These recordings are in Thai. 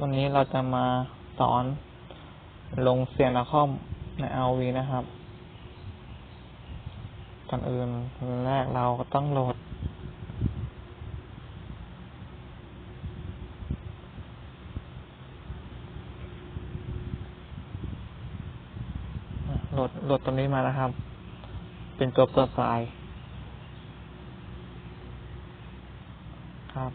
วันนี้เราจะมาสอนลงเสียงนาคอมใน ROV นะครับก่อนอื่นแรกเราก็ต้องโหลดตัวนี้มานะครับเป็นตัวเปิดไฟล์ครับ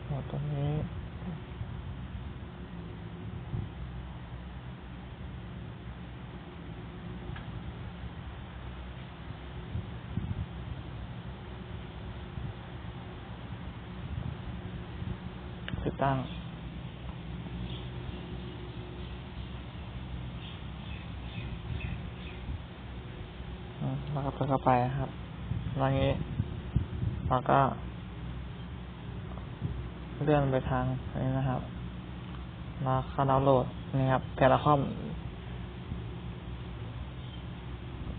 โหลดตัวนี้ติดตั้งแล้วก็เปิดเข้าไปครับแล้วนี้เราก็เลื่อนไปทางนี้นะครับแล้วเข้าดาวน์โหลดนี่ครับแต่ละคอม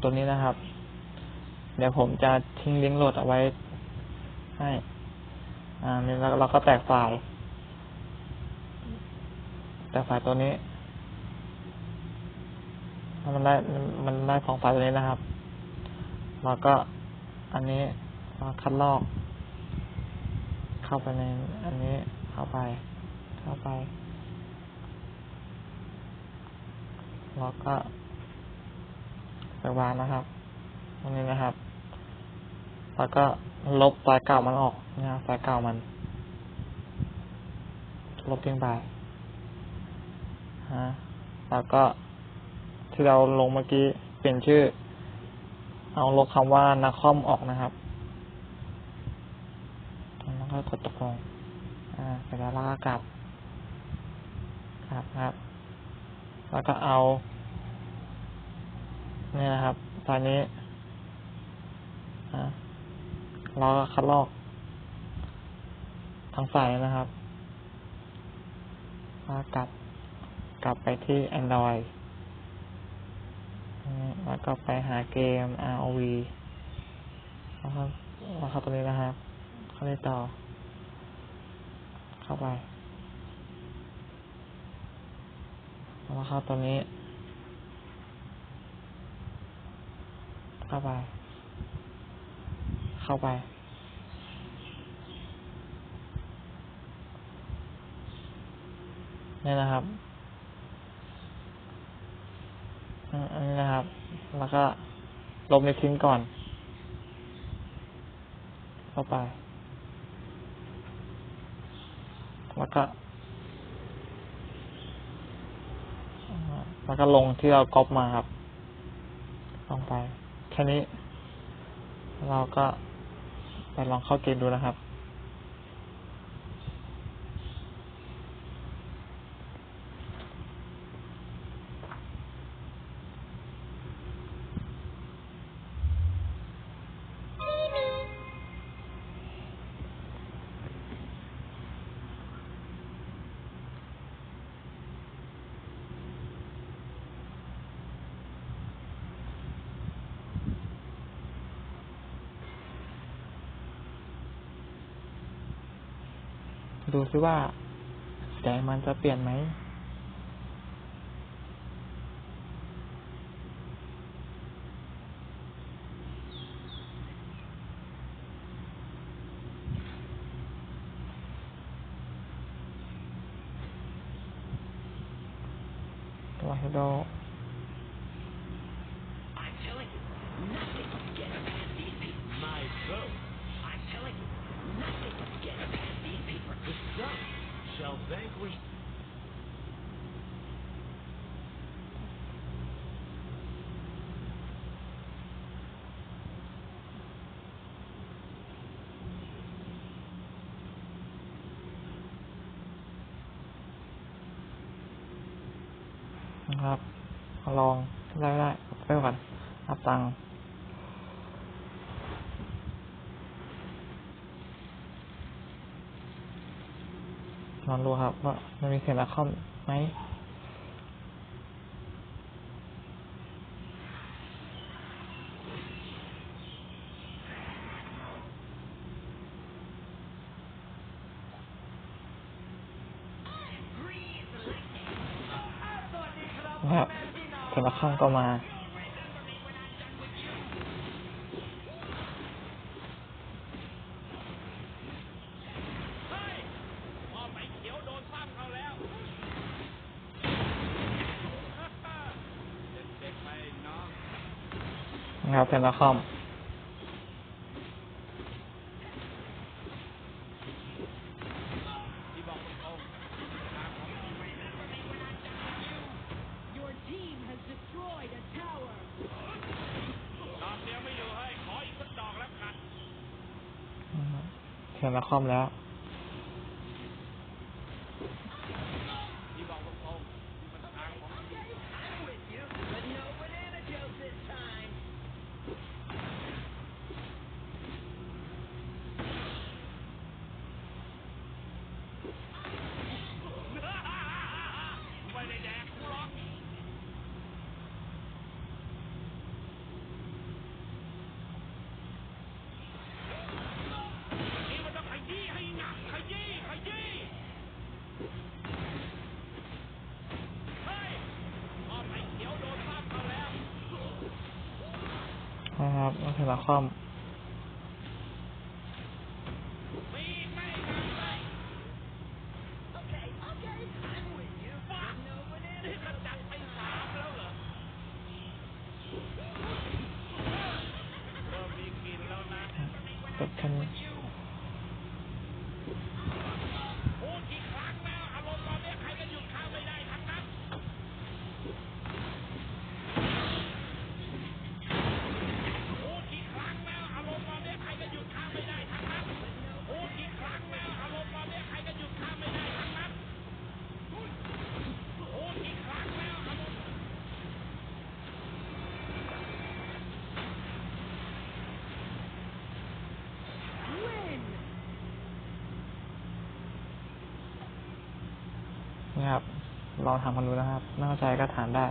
ตัวนี้นะครับเดี๋ยวผมจะทิ้งลิงก์โหลดเอาไว้ให้นี่เราก็แตกไฟล์ตัวนี้มันได้2 ไฟล์ตัวนี้นะครับแล้วก็อันนี้คัดลอกเข้าไปในอันนี้เข้าไปแล้วก็ไปวางนะครับตรงนี้นะครับแล้วก็ลบไฟล์เก่ามันออกนะครับไฟล์เก่ามันลบทิ้งไปแล้วก็ที่เราลงเมื่อกี้เปลี่ยนชื่อเอาลบคำว่านาคอมออกนะครับแล้วก็กดตกลงเสร็จแล้วเราก็กลับครับแล้วก็เอานี่นะครับตอนนี้เราก็คัดลอกทั้งฝ่ายนะครับแล้วกลับไปที่ Android แล้วก็ไปหาเกม ROV แล้วเข้าตัวนี้นะครับเข้าไปต่อเข้าไปแล้วเข้าตัวนี้เข้าไปนี่นะครับอันนี้นะครับแล้วก็ลบในทิ้งก่อนเข้าไปแล้วก็ลงที่เราก๊อปมาครับลงไปแค่นี้เราก็ไปลองเข้าเกมดูนะครับดูซิว่าแสงมันจะเปลี่ยนไหมตัวให้ดูนะครับลองได้ไปก่อนอัพตังลองดูครับว่ามันมีเสียงนาคอมไหม นะครับเทเลคอมก็มานะครับเทเลคอมเทเลคอมแล้วนะครับเทเลคอมเป็นนะครับลองทำกันดูนะครับไม่เข้าใจก็ถามได้